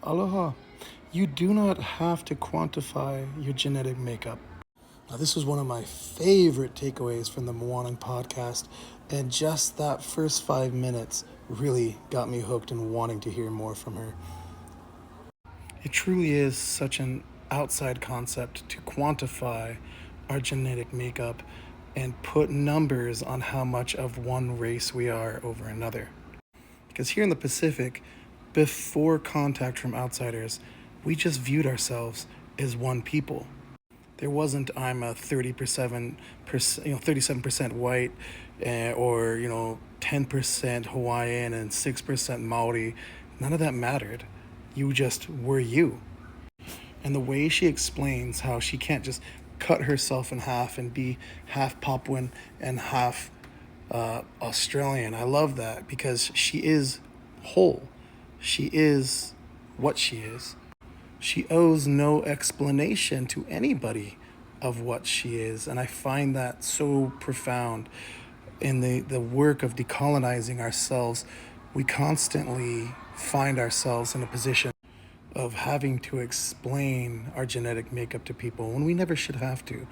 Aloha. You do not have to quantify your genetic makeup. Now, this was one of my favorite takeaways from the Mwanang podcast, and just that first 5 minutes really got me hooked and wanting to hear more from her. It truly is such an outside concept to quantify our genetic makeup and put numbers on how much of one race we are over another. Because here in the Pacific, before contact from outsiders, we just viewed ourselves as one people. There wasn't I'm a 37% white, or 10% Hawaiian and 6% Maori. None of that mattered. You just were you. And the way she explains how she can't just cut herself in half and be half Papuan and half Australian. I love that because she is whole. She is what she is. She owes no explanation to anybody of what she is. And I find that so profound in the work of decolonizing ourselves. We constantly find ourselves in a position of having to explain our genetic makeup to people when we never should have to.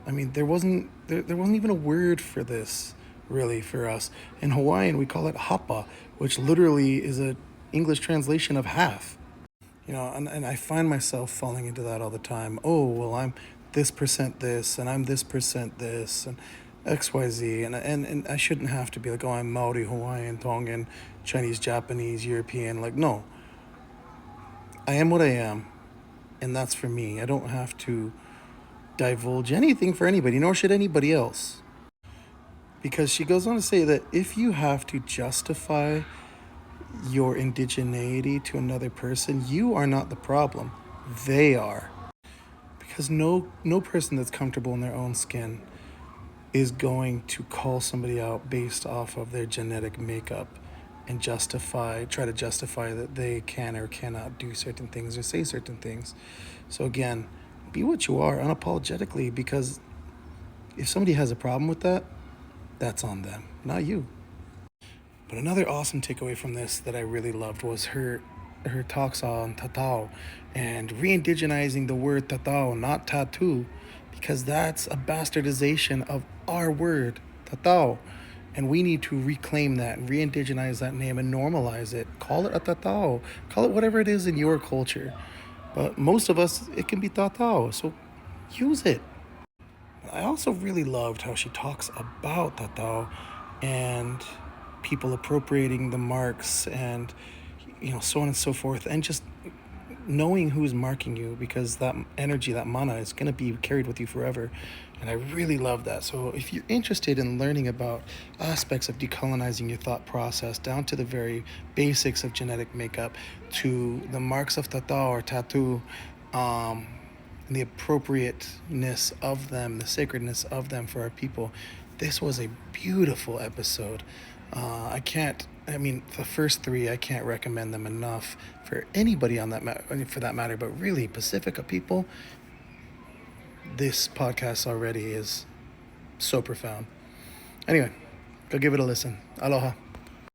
I mean, there wasn't even a word for this really for us. In Hawaiian, we call it hapa, which literally is a English translation of half. And I find myself falling into that all the time. Oh, well, I'm this percent this, and I'm this percent this, and XYZ. And I shouldn't have to be like, oh, I'm Maori, Hawaiian, Tongan, Chinese, Japanese, European. Like, no. I am what I am, and that's for me. I don't have to divulge anything for anybody, nor should anybody else. Because she goes on to say that if you have to justify your indigeneity to another person, you are not the problem. They are. Because no person that's comfortable in their own skin is going to call somebody out based off of their genetic makeup and try to justify that they can or cannot do certain things or say certain things. So again, be what you are unapologetically, because if somebody has a problem with that, that's on them, not you. But another awesome takeaway from this that I really loved was her talks on tatau and re-indigenizing the word tatau, not tattoo, because that's a bastardization of our word, tatau. And we need to reclaim that and re-indigenize that name and normalize it. Call it a tatau. Call it whatever it is in your culture. But most of us, it can be tatau, so use it. I also really loved how she talks about tatau and people appropriating the marks and so on and so forth, and just knowing who's marking you, because that energy, that mana, is going to be carried with you forever. And I really love that. So if you're interested in learning about aspects of decolonizing your thought process down to the very basics of genetic makeup, to the marks of tatau or tattoo, and the appropriateness of them, the sacredness of them for our people, this was a beautiful episode. The first three, I can't recommend them enough for anybody for that matter, but really, Pacifica people, this podcast already is so profound. Anyway, go give it a listen. Aloha.